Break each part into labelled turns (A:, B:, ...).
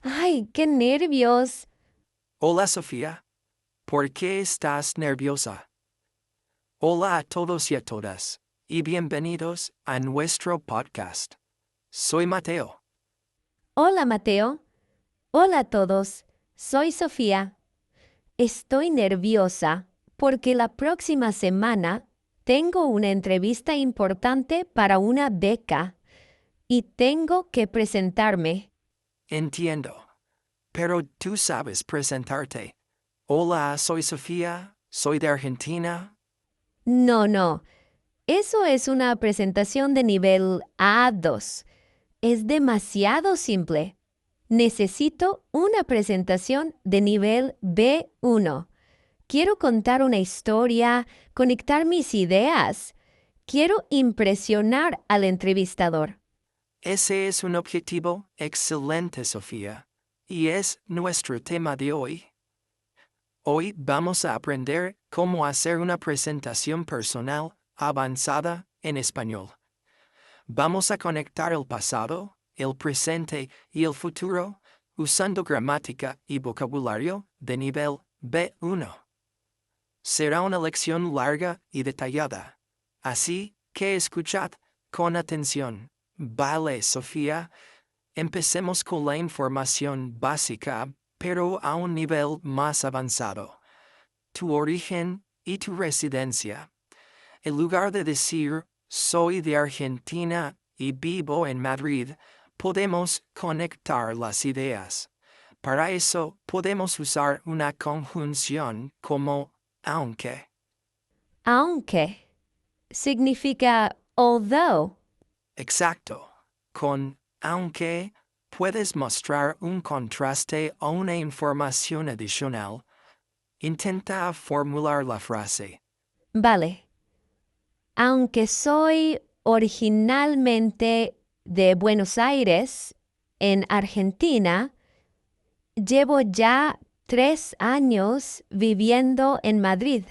A: Ay, qué nervios.
B: Hola Sofía, ¿por qué estás nerviosa? Hola a todos y a todas, y bienvenidos a nuestro podcast. Soy Mateo.
A: Hola, Mateo. Hola a todos. Soy Sofía. Estoy nerviosa porque la próxima semana tengo una entrevista importante para una beca y tengo que presentarme.
B: Entiendo, pero tú sabes presentarte. Hola, soy Sofía, soy de Argentina.
A: No. Eso es una presentación de nivel A2. Es demasiado simple. Necesito una presentación de nivel B1. Quiero contar una historia, conectar mis ideas. Quiero impresionar al entrevistador.
B: Ese es un objetivo excelente, Sofía, y es nuestro tema de hoy. Hoy vamos a aprender cómo hacer una presentación personal avanzada en español. Vamos a conectar el pasado, el presente y el futuro usando gramática y vocabulario de nivel B1. Será una lección larga y detallada, así que escuchad con atención. Vale, Sofía, empecemos con la información básica, pero a un nivel más avanzado. Tu origen y tu residencia. En lugar de decir soy de Argentina y vivo en Madrid, podemos conectar las ideas. Para eso podemos usar una conjunción como aunque.
A: Aunque significa although.
B: Exacto. Con aunque puedes mostrar un contraste o una información adicional. Intenta formular la frase.
A: Vale. Aunque soy originalmente de Buenos Aires, en Argentina, llevo ya 3 años viviendo en Madrid.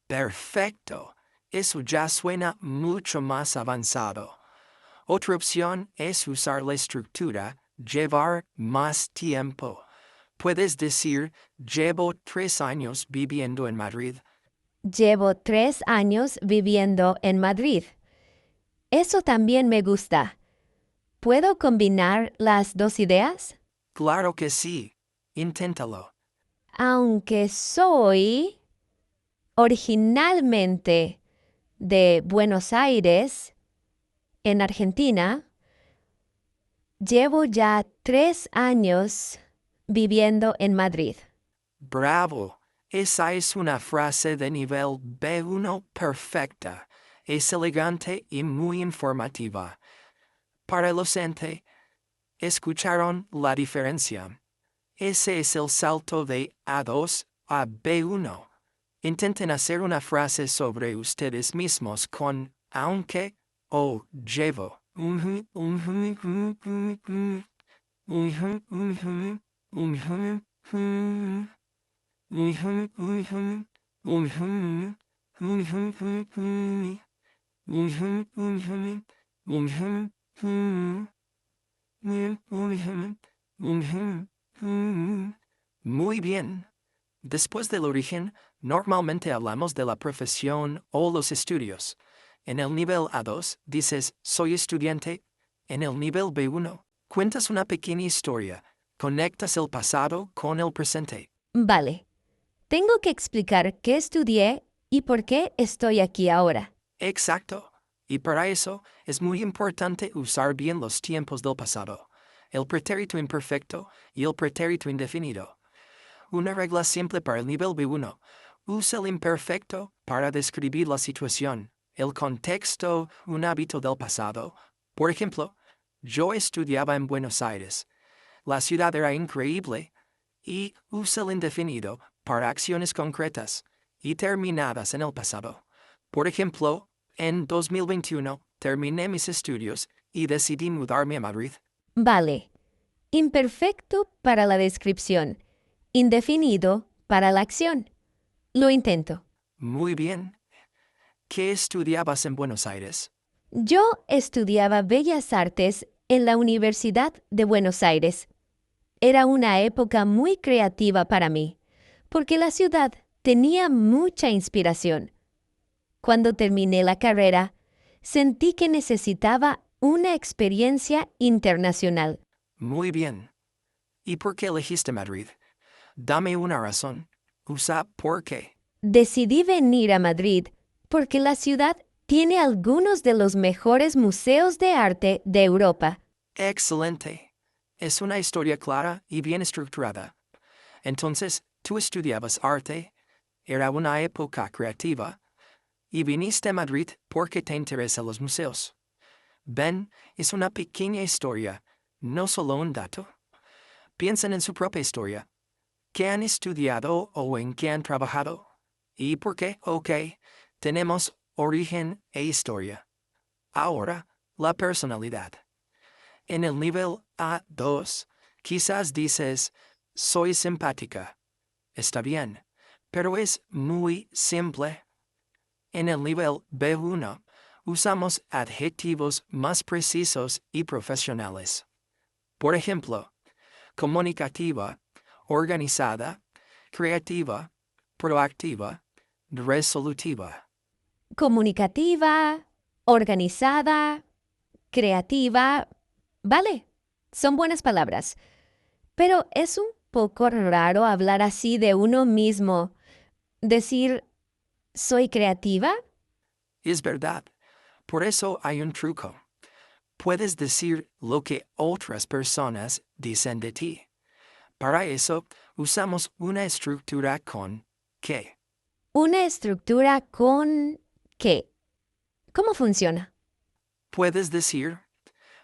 B: Perfecto. Eso ya suena mucho más avanzado. Otra opción es usar la estructura llevar más tiempo. Puedes decir, llevo 3 años viviendo en Madrid.
A: Llevo 3 años viviendo en Madrid. Eso también me gusta. ¿Puedo combinar las dos ideas?
B: Claro que sí. Inténtalo.
A: Aunque soy originalmente de Buenos Aires, en Argentina, llevo ya 3 años viviendo en Madrid.
B: Bravo. Esa es una frase de nivel B1 perfecta. Es elegante y muy informativa. Para el docente, ¿escucharon la diferencia? Ese es el salto de A2 a B1. Intenten hacer una frase sobre ustedes mismos con aunque o llevo. Muy bien. Después del origen, normalmente hablamos de la profesión o los estudios. En el nivel A2 dices soy estudiante. En el nivel B1 cuentas una pequeña historia. Conectas el pasado con el presente.
A: Vale. Tengo que explicar qué estudié y por qué estoy aquí ahora.
B: Exacto. Y para eso es muy importante usar bien los tiempos del pasado, el pretérito imperfecto y el pretérito indefinido. Una regla simple para el nivel B1. Usa el imperfecto para describir la situación, el contexto, un hábito del pasado. Por ejemplo, yo estudiaba en Buenos Aires. La ciudad era increíble. Y usa el indefinido para acciones concretas y terminadas en el pasado. Por ejemplo, en 2021 terminé mis estudios y decidí mudarme a Madrid.
A: Vale. Imperfecto para la descripción. Indefinido para la acción. Lo intento.
B: Muy bien. ¿Qué estudiabas en Buenos Aires?
A: Yo estudiaba Bellas Artes en la Universidad de Buenos Aires. Era una época muy creativa para mí, porque la ciudad tenía mucha inspiración. Cuando terminé la carrera, sentí que necesitaba una experiencia internacional.
B: Muy bien. ¿Y por qué elegiste Madrid? Dame una razón. Usa por qué.
A: Decidí venir a Madrid porque la ciudad tiene algunos de los mejores museos de arte de Europa.
B: Excelente. Es una historia clara y bien estructurada. Entonces, tú estudiabas arte, era una época creativa, y viniste a Madrid porque te interesan los museos. Ven, es una pequeña historia, no solo un dato. Piensen en su propia historia. ¿Qué han estudiado o en qué han trabajado? ¿Y por qué? Ok, tenemos origen e historia. Ahora, la personalidad. En el nivel A2, quizás dices, soy simpática. Está bien, pero es muy simple. En el nivel B1, usamos adjetivos más precisos y profesionales. Por ejemplo, comunicativa, organizada, creativa, proactiva, resolutiva.
A: Comunicativa, organizada, creativa. Vale, son buenas palabras. Pero es un poco raro hablar así de uno mismo. Decir, ¿soy creativa?
B: Es verdad. Por eso hay un truco. Puedes decir lo que otras personas dicen de ti. Para eso, usamos una estructura con que.
A: Una estructura con ¿qué? ¿Cómo funciona?
B: Puedes decir,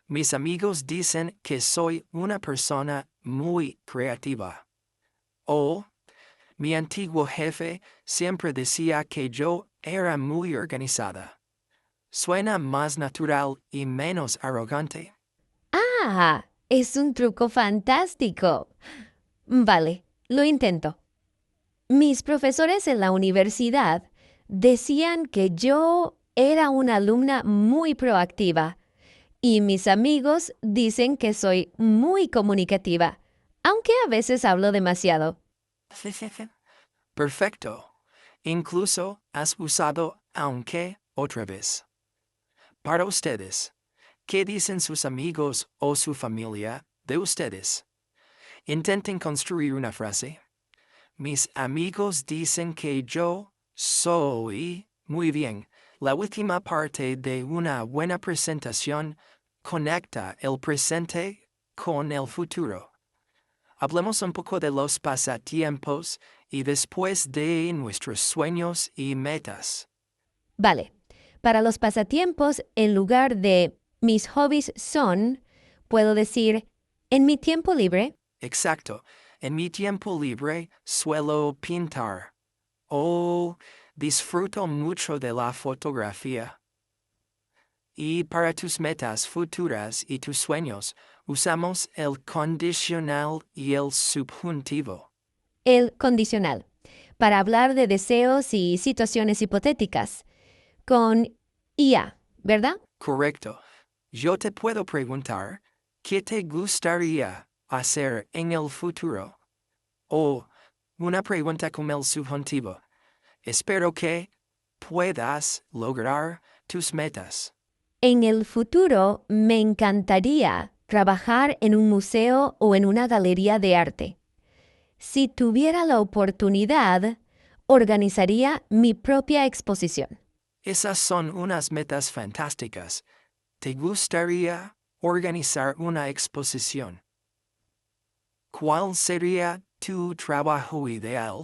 B: mis amigos dicen que soy una persona muy creativa. O, mi antiguo jefe siempre decía que yo era muy organizada. Suena más natural y menos arrogante.
A: Ah, es un truco fantástico. Vale, lo intento. Mis profesores en la universidad decían que yo era una alumna muy proactiva y mis amigos dicen que soy muy comunicativa, aunque a veces hablo demasiado.
B: Perfecto. Incluso has usado aunque otra vez. Para ustedes, ¿qué dicen sus amigos o su familia de ustedes? Intenten construir una frase. Mis amigos dicen que yo soy muy bien. La última parte de una buena presentación conecta el presente con el futuro. Hablemos un poco de los pasatiempos y después de nuestros sueños y metas.
A: Vale, para los pasatiempos, en lugar de mis hobbies son, puedo decir, en mi tiempo libre,
B: Exacto. En mi tiempo libre suelo pintar. O disfruto mucho de la fotografía. Y para tus metas futuras y tus sueños, usamos el condicional y el subjuntivo.
A: el condicional, para hablar de deseos y situaciones hipotéticas, con IA, ¿verdad?
B: Correcto. Yo te puedo preguntar, ¿qué te gustaría hacer en el futuro? O una pregunta con el subjuntivo. Espero que puedas lograr tus metas.
A: En el futuro me encantaría trabajar en un museo o en una galería de arte. Si tuviera la oportunidad, organizaría mi propia exposición.
B: Esas son unas metas fantásticas. ¿Te gustaría organizar una exposición? ¿Cuál sería tu trabajo ideal?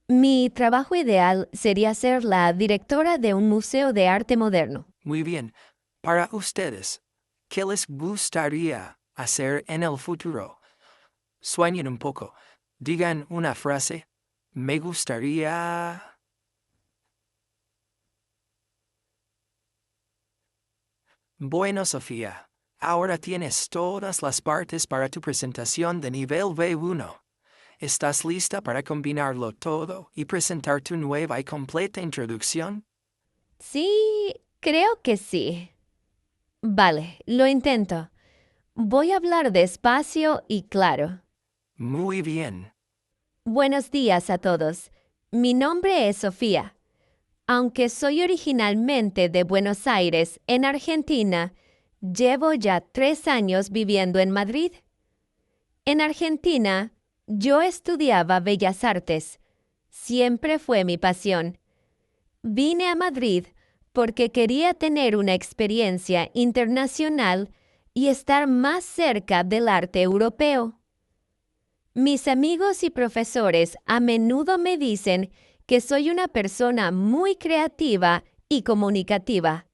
A: Mi trabajo ideal sería ser la directora de un museo de arte moderno.
B: Muy bien. Para ustedes, ¿qué les gustaría hacer en el futuro? Sueñen un poco. Digan una frase. Me gustaría... Bueno, Sofía, ahora tienes todas las partes para tu presentación de nivel B1. ¿Estás lista para combinarlo todo y presentar tu nueva y completa introducción?
A: Sí, creo que sí. Vale, lo intento. Voy a hablar despacio y claro.
B: Muy bien.
A: Buenos días a todos. Mi nombre es Sofía. Aunque soy originalmente de Buenos Aires, en Argentina, llevo ya 3 años viviendo en Madrid. En Argentina, yo estudiaba Bellas Artes. Siempre fue mi pasión. Vine a Madrid porque quería tener una experiencia internacional y estar más cerca del arte europeo. Mis amigos y profesores a menudo me dicen que soy una persona muy creativa y comunicativa.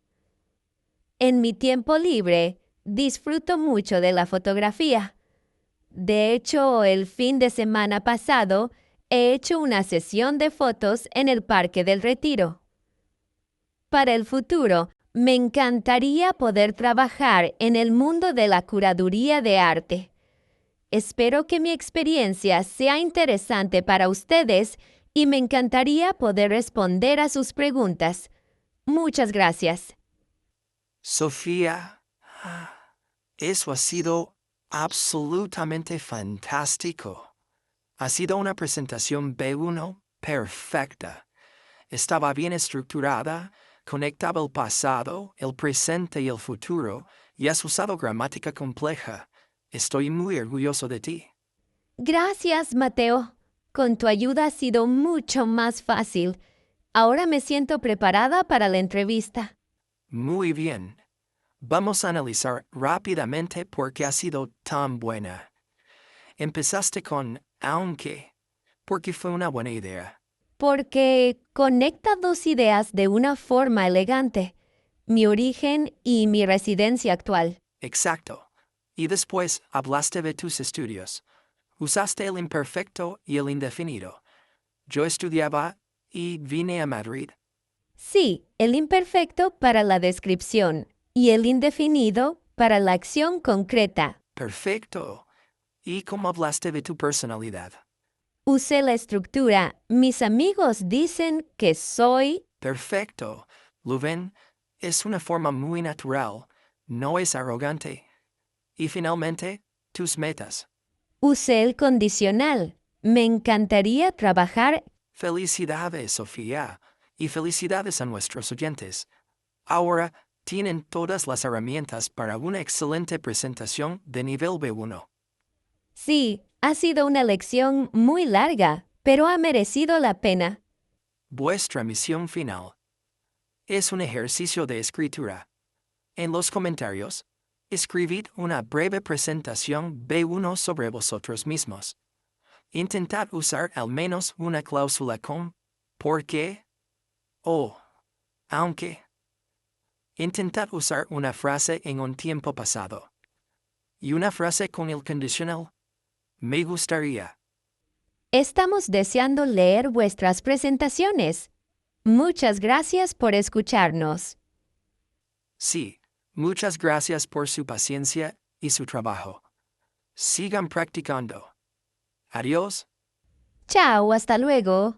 A: En mi tiempo libre, disfruto mucho de la fotografía. De hecho, el fin de semana pasado, he hecho una sesión de fotos en el Parque del Retiro. Para el futuro, me encantaría poder trabajar en el mundo de la curaduría de arte. Espero que mi experiencia sea interesante para ustedes y me encantaría poder responder a sus preguntas. Muchas gracias.
B: Sofía, eso ha sido absolutamente fantástico. Ha sido una presentación B1 perfecta. Estaba bien estructurada, conectaba el pasado, el presente y el futuro, y has usado gramática compleja. Estoy muy orgulloso de ti.
A: Gracias, Mateo. Con tu ayuda ha sido mucho más fácil. Ahora me siento preparada para la entrevista.
B: Muy bien. Vamos a analizar rápidamente por qué ha sido tan buena. Empezaste con aunque, porque fue una buena idea.
A: Porque conecta dos ideas de una forma elegante, mi origen y mi residencia actual.
B: Exacto. Y después hablaste de tus estudios. Usaste el imperfecto y el indefinido. Yo estudiaba y vine a Madrid.
A: Sí, el imperfecto para la descripción y el indefinido para la acción concreta.
B: Perfecto. ¿Y cómo hablaste de tu personalidad?
A: Usé la estructura. Mis amigos dicen que soy.
B: Perfecto. ¿Lo ven? Es una forma muy natural. No es arrogante. Y finalmente, tus metas.
A: Usé el condicional. Me encantaría trabajar.
B: Felicidades, Sofía. Y felicidades a nuestros oyentes. Ahora, tienen todas las herramientas para una excelente presentación de nivel B1.
A: Sí, ha sido una lección muy larga, pero ha merecido la pena.
B: Vuestra misión final es un ejercicio de escritura. En los comentarios, escribid una breve presentación B1 sobre vosotros mismos. Intentad usar al menos una cláusula con ¿por qué? O aunque. Intentad usar una frase en un tiempo pasado. Y una frase con el condicional. Me gustaría.
A: Estamos deseando leer vuestras presentaciones. Muchas gracias por escucharnos.
B: Sí, muchas gracias por su paciencia y su trabajo. Sigan practicando. Adiós.
A: Chao, hasta luego.